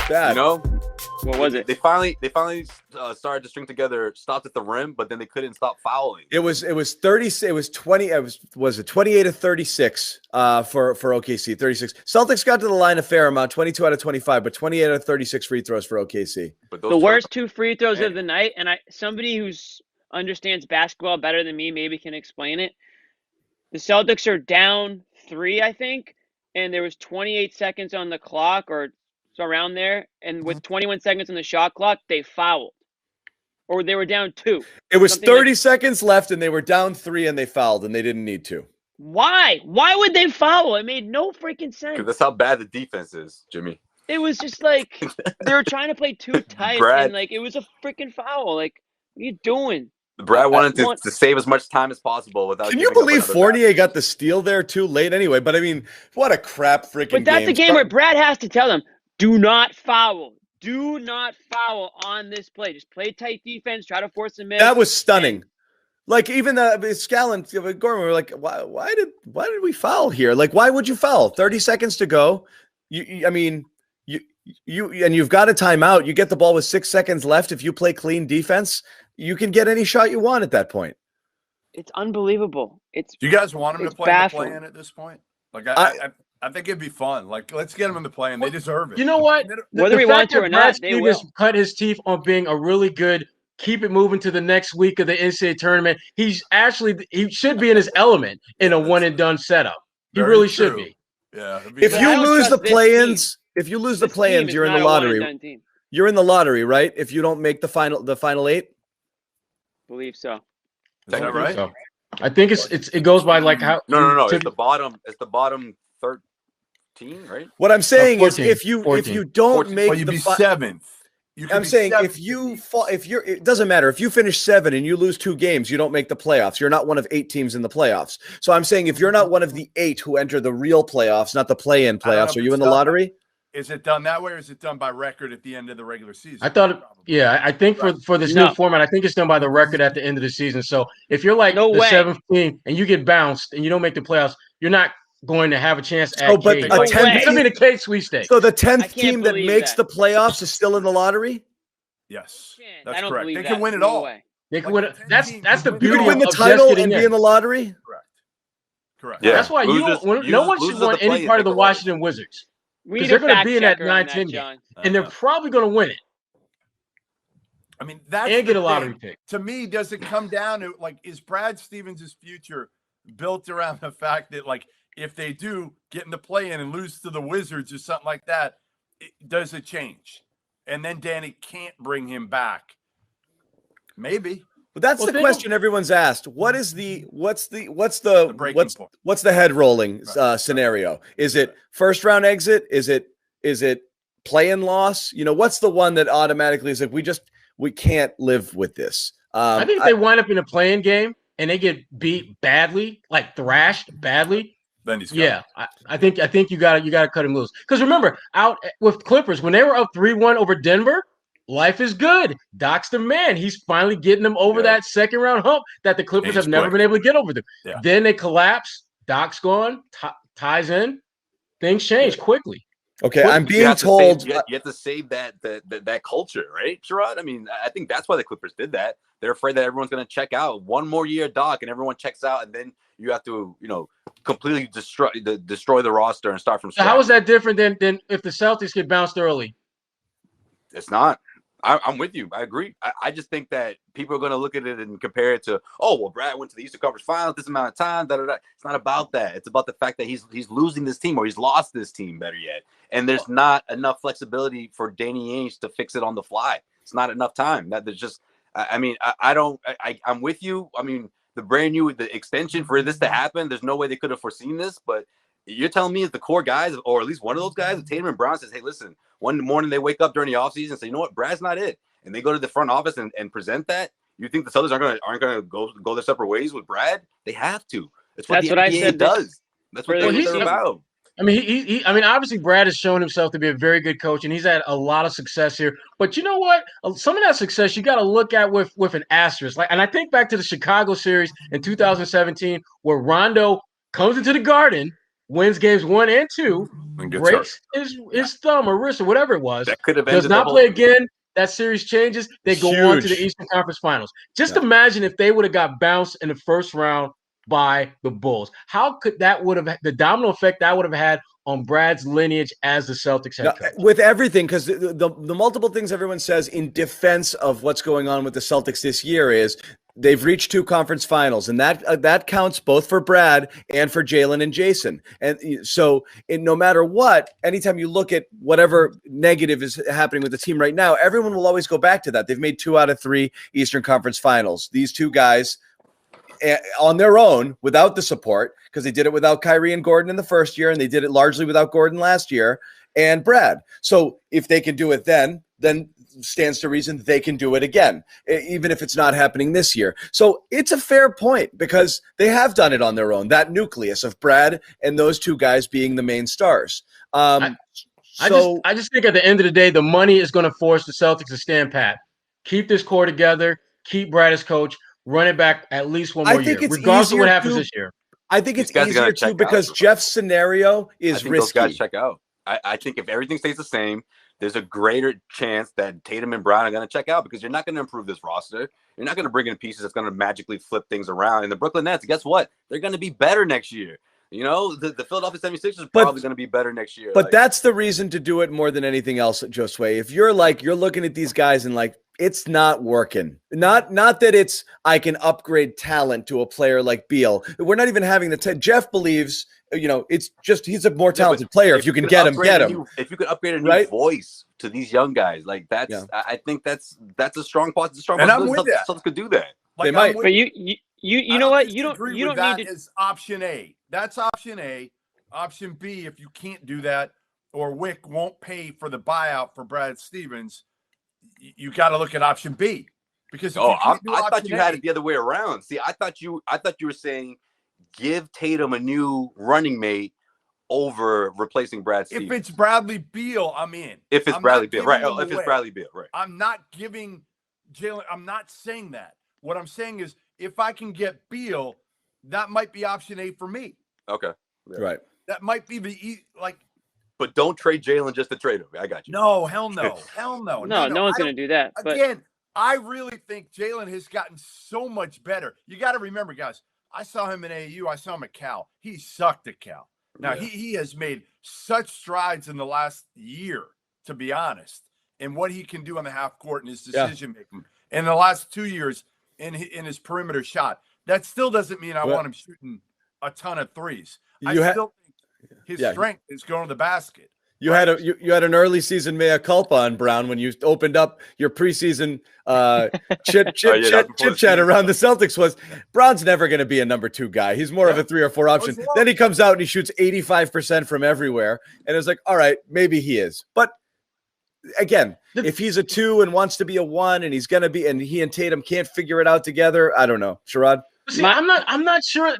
Bad. You know, What was it? They finally started to string together, stopped at the rim, but then they couldn't stop fouling. It was 30. It was 20. Was it 28 of 36 for OKC? 36. Celtics got to the line a fair amount, 22 out of 25, but 28 out of 36 free throws for OKC. But The worst 2 free throws of the night, and somebody who's understands basketball better than me maybe can explain it. The Celtics are down 3, I think, and there was 28 seconds on the clock or around there, and with 21 seconds on the shot clock, they fouled. Or they were down 2. It was 30 seconds left, and they were down 3, and they fouled, and they didn't need to. Why? Why would they foul? It made no freaking sense. Because that's how bad the defense is, Jimmy. It was just like they were trying to play too tight, and like it was a freaking foul. Like, what are you doing? Brad wanted to save as much time as possible without. Can you believe Fournier got the steal there too late anyway? But I mean, what a crap freaking game. But that's a game where Brad has to tell them, do not foul. Do not foul on this play. Just play tight defense. Try to force a miss. That was stunning. Like even Scallon, Gorman were like, why did we foul here? Like, why would you foul? 30 seconds to go. And you've got a timeout. You get the ball with 6 seconds left. If you play clean defense, you can get any shot you want at that point. It's unbelievable. Do you guys want him to play in the play-in at this point? Like I think it'd be fun. Like, let's get them in the play-in. They deserve it. You know what? Whether we want to or not, they will. Cut his teeth on being a really good, keep it moving to the next week of the NCAA tournament. He should be in his element in a one-and-done setup. He really should be. Yeah. If you lose the play-ins, you're in the lottery. You're in the lottery, right? If you don't make the final 8. Believe so. Is that right? So. I think it goes by like how. No. It's the bottom 13, right? What I'm saying 14, is if you don't 14, make you'd be 7th. I'm saying it doesn't matter if you finish 7 and you lose 2 games, you don't make the playoffs. You're not one of 8 teams in the playoffs. So I'm saying if you're not one of the 8 who enter the real playoffs, not the play-in playoffs, are you in the lottery? Is it done that way, or is it done by record at the end of the regular season? I think for this new format, I think it's done by the record at the end of the season. So if you're like the 7th team and you get bounced and you don't make the playoffs, you're not going to have a chance at It's going to be the K sweepstakes. So the 10th team that makes the playoffs is still in the lottery? Yes. That's correct. They can win it all. They can win it. That's the beauty. You can win the title and be in the lottery? Correct. Yeah. That's why no one should want any part of the Washington Wizards. Because they're going to be in that 9-10 game, and they're probably going to win it. I mean, that's and get a lottery pick. To me, does it come down to, like, is Brad Stevens' future built around the fact that, like, if they do get in the play-in and lose to the Wizards or something like that, does it change? And then Danny can't bring him back. Maybe. But that's the question everyone's asked. What's the head rolling scenario? Is it first round exit? Is it play-in loss? What's the one that automatically is like we can't live with this? I think if they wind up in a play-in game and they get beat badly, like thrashed badly, then he's I think you got to cut him loose. Because remember, out with Clippers when they were up 3-1 over Denver. Life is good. Doc's the man. He's finally getting them over that second round hump that the Clippers have never been able to get over them. Yeah. Then they collapse. Doc's gone. Ties in. Things change quickly. Okay, I'm being told you have to save that culture, right, Sherrod? I mean, I think that's why the Clippers did that. They're afraid that everyone's going to check out. One more year, Doc, and everyone checks out, and then you have to, completely destroy the roster and start from scratch. So how is that different than if the Celtics get bounced early? It's not. I'm with you. I agree. I just think that people are going to look at it and compare it to, Brad went to the Eastern Conference Finals this amount of time. It's not about that. It's about the fact that he's losing this team, or he's lost this team, better yet. And there's not enough flexibility for Danny Ainge to fix it on the fly. It's not enough time. I'm with you. I mean, the extension for this to happen, there's no way they could have foreseen this, but you're telling me if the core guys, or at least one of those guys, Tatum and Brown, says, hey, listen, one morning they wake up during the offseason and say, you know what, Brad's not it. And they go to the front office and present that. You think the Celtics aren't gonna go their separate ways with Brad? They have to. That's what I said does. That's what they're about. I mean, obviously Brad has shown himself to be a very good coach, and he's had a lot of success here. But you know what? Some of that success you got to look at with an asterisk. And I think back to the Chicago series in 2017 where Rondo comes into the Garden wins games 1 and 2, And gets breaks his thumb or wrist or whatever it was, That could have does ended the not whole play thing. again. That series changes. They go on to the Huge. Eastern Conference Finals. Just Yeah. imagine if they would have got bounced in the first round by the Bulls. How could that would have the domino effect that would have had on Brad's lineage as the Celtics head coach? With everything, because the multiple things everyone says in defense of what's going on with the Celtics this year is they've reached 2 conference finals, and that counts both for Brad and for Jalen and Jason. And so no matter what, anytime you look at whatever negative is happening with the team right now, everyone will always go back to that. They've made 2 out of 3 Eastern Conference Finals. These 2 guys on their own without the support, because they did it without Kyrie and Gordon in the first year, and they did it largely without Gordon last year and Brad. So if they can do it then stands to reason they can do it again, even if it's not happening this year. So it's a fair point because they have done it on their own, that nucleus of Brad and those 2 guys being the main stars. I just think at the end of the day, the money is going to force the Celtics to stand pat, keep this core together, keep Brad as coach, run it back at least one more year, regardless of what happens this year. I think it's easier too because Jeff's scenario is risky. Those guys check out. I think if everything stays the same, there's a greater chance that Tatum and Brown are going to check out because you're not going to improve this roster. You're not going to bring in pieces that's going to magically flip things around. And the Brooklyn Nets, guess what? They're going to be better next year. You know, the Philadelphia 76ers are probably going to be better next year. But that's the reason to do it more than anything else, Josue. If you're looking at these guys and it's not working. Not that it's I can upgrade talent to a player like Beal. We're not even having Jeff believes, it's just he's a more talented player. If you can get him, get him. If you could upgrade a new voice to these young guys, I think that's a strong part. And I'm with that. Some could do that. They might. But you know what? You don't need to. Is option A. That's option A. Option B, if you can't do that, or Wick won't pay for the buyout for Brad Stevens, you got to look at option B. Because I thought you had it the other way around. See, I thought you were saying give Tatum a new running mate over replacing Brad Stevens. If it's Bradley Beal, I'm in. If it's Bradley Beal, right? If it's Bradley Beal, right? I'm not giving Jalen. I'm not saying that. What I'm saying is, if I can get Beal, that might be option A for me. Okay, yeah. Right. That might be But don't trade Jalen just to trade him. I got you. No, hell no, hell no. No one's going to do that. Again, I really think Jalen has gotten so much better. You got to remember, guys. I saw him in AAU. I saw him at Cal. He sucked at Cal. Now he has made such strides in the last year, to be honest, in what he can do on the half court and his decision making. In the last 2 years, in his perimeter shot, that still doesn't mean I want him shooting a ton of threes. I still think his strength is going to the basket. You had an early season mea culpa on Brown when you opened up your preseason chit chat around the Celtics was Brown's never going to be a number 2 guy. He's more of a 3 or 4 option. Then he comes out and he shoots 85% from everywhere. And it's like, all right, maybe he is. But again, if he's a 2 and wants to be a 1 and he's going to be, and he and Tatum can't figure it out together, I don't know. Sherrod? See, I'm not sure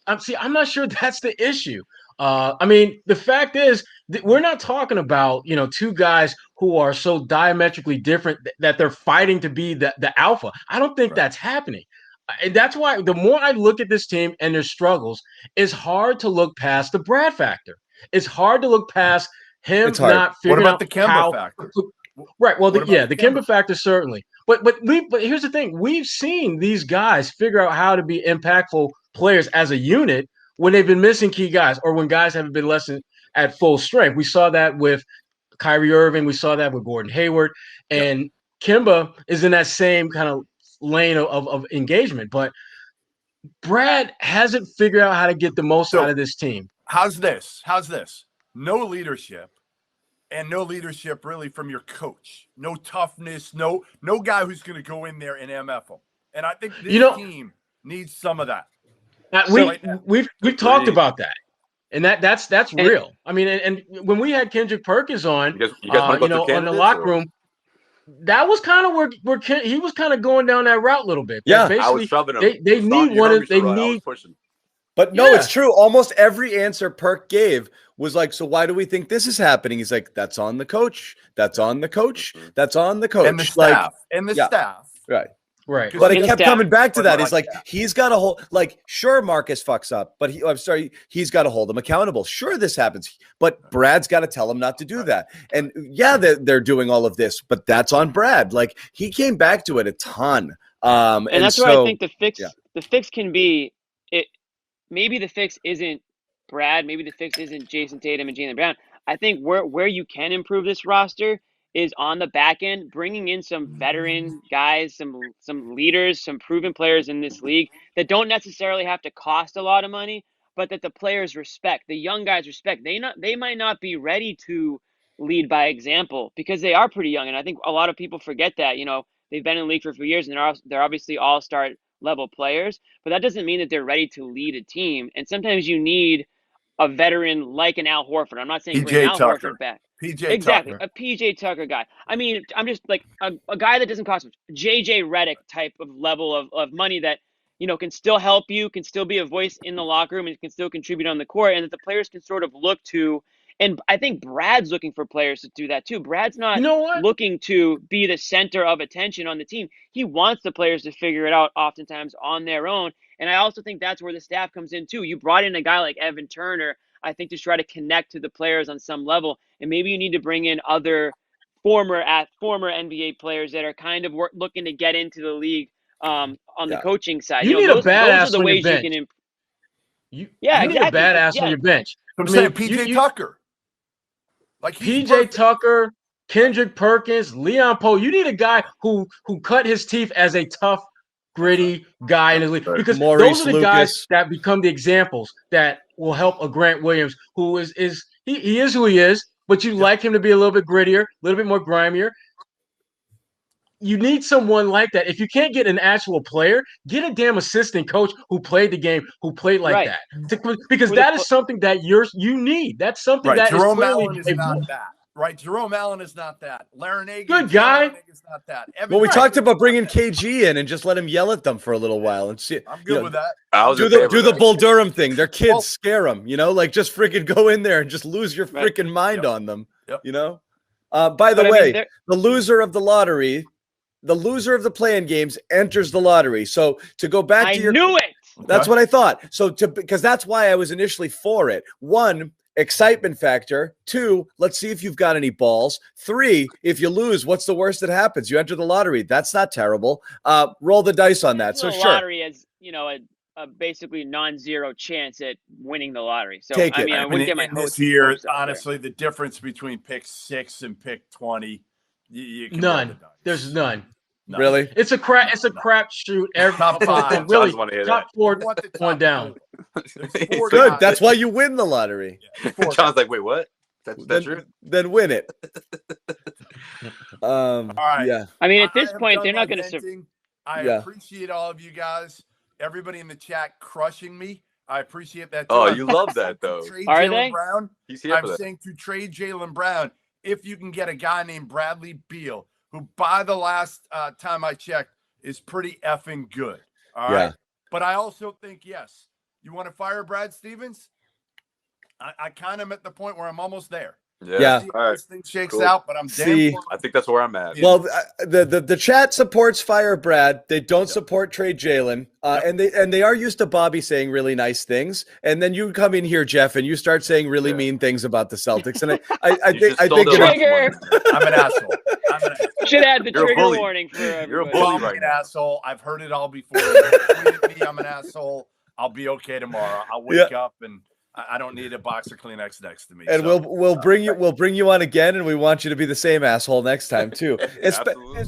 I'm not sure that's the issue. I mean, the fact is that we're not talking about, 2 guys who are so diametrically different that they're fighting to be the alpha. I don't think that's happening. And that's why the more I look at this team and their struggles, it's hard to look past the Brad factor. It's hard to look past him not figuring out the Kemba factor? Right. Well, the Kemba factor, certainly. But here's the thing. We've seen these guys figure out how to be impactful players as a unit when they've been missing key guys or when guys haven't been less at full strength. We saw that with Kyrie Irving. We saw that with Gordon Hayward. And Kemba is in that same kind of lane of engagement. But Brad hasn't figured out how to get the most out of this team. How's this? No leadership. And no leadership really from your coach. No toughness. No guy who's going to go in there and MF them. And I think this team needs some of that. We've talked about that, and that's real. I mean, and when we had Kendrick Perkins on, on the locker room, that was kind of where he was kind of going down that route a little bit. Yeah, basically, I was shoving him. They need one of they need. But no, it's true. Almost every answer Perk gave was like, so why do we think this is happening? He's like, that's on the coach. That's on the coach. That's on the coach. And the staff. Staff. Right. Right. But I His kept staff. coming back to that. He's Like like, he's got to hold, like, sure, Marcus fucks up, but he's got to hold him accountable. Sure, this happens, but Brad's got to tell him not to do that. And yeah, they're doing all of this, but that's on Brad. Like, he came back to it a ton. And that's so, where I think the fix yeah. the fix can be it. Maybe the fix isn't Brad. Maybe the fix isn't Jason Tatum and Jaylen Brown. I think where you can improve this roster is on the back end, bringing in some veteran guys, some leaders, some proven players in this league that don't necessarily have to cost a lot of money, but that the players respect, the young guys respect. They might not be ready to lead by example because they are pretty young, and I think a lot of people forget that. They've been in the league for a few years, and they're obviously all-star level players, but that doesn't mean that they're ready to lead a team. And sometimes you need a veteran like an Al Horford. I'm not saying bring Al Horford back. Exactly. Tucker. A PJ Tucker guy. I mean, I'm just like a guy that doesn't cost much. JJ Redick type of level of money that, can still help you, can still be a voice in the locker room, and can still contribute on the court, and that the players can sort of look to. And I think Brad's looking for players to do that too. Brad's not looking to be the center of attention on the team. He wants the players to figure it out oftentimes on their own. And I also think that's where the staff comes in too. You brought in a guy like Evan Turner, I think, to try to connect to the players on some level. And maybe you need to bring in other former NBA players that are kind of looking to get into the league on the coaching side. You need a badass those are the on your ways bench. you can You exactly. need a badass on your bench. I'm saying PJ Tucker. Like PJ Tucker, Kendrick Perkins, Leon Poe. You need a guy who cut his teeth as a tough, gritty guy in the league, because Maurice those are the guys that become the examples that will help a Grant Williams, who is who he is, but you like him to be a little bit grittier, a little bit more grimier. You need someone like that. If you can't get an actual player, get a damn assistant coach who played the game, who played like that. Because that is something that you need. That's something that Jerome is Allen is not that. Right, Jerome Allen is not that. Larinaga, good guy. Is not that. Well, we talked about bringing KG in and just let him yell at them for a little while and see. I'm good with that. Do the Bull Durham thing. Their kids scare them. Like just freaking go in there and just lose your freaking mind on them. Yep. By the way, the loser of the lottery. The loser of the play-in games enters the lottery. So to go back to your, knew it. That's what I thought. So because that's why I was initially for it. 1, excitement factor. 2, let's see if you've got any balls. 3, if you lose, what's the worst that happens? You enter the lottery. That's not terrible. Roll the dice on that. So the lottery is, a basically non-zero chance at winning the lottery. So take it. I mean, I wouldn't get my hopes. This year, honestly, the difference between pick 6 and pick 20, you can none. There's none. No. Really? It's a crap shoot. Every top 5. Really, top 4 one down. Good. That's why you win the lottery. Yeah. John's like, wait, what? That's true? Then win it. All right. Yeah. I mean, at this point, they're not going to. I appreciate all of you guys. Everybody in the chat crushing me. I appreciate that. Oh, you love that, though. Are they? Brown, He's here I'm saying to trade Jaylen Brown if you can get a guy named Bradley Beal, who by the last time I checked is pretty effing good. All right. But I also think, yes, you want to fire Brad Stevens? I kind of am at the point where I'm almost there. Yeah. See how this thing shakes out, but I'm damn. I think that's where I'm at. Well, the chat supports fire Brad. They don't support trade Jaylen, and they are used to Bobby saying really nice things. And then you come in here, Jeff, and you start saying really mean things about the Celtics. And I think trigger. I'm an asshole. Should add the trigger warning for everybody. You're a bully, right? An asshole. I've heard it all before. I'm an asshole. I'll be okay tomorrow. I'll wake up and I don't need a box of Kleenex next to me. And we'll bring you on again, and we want you to be the same asshole next time too. Absolutely.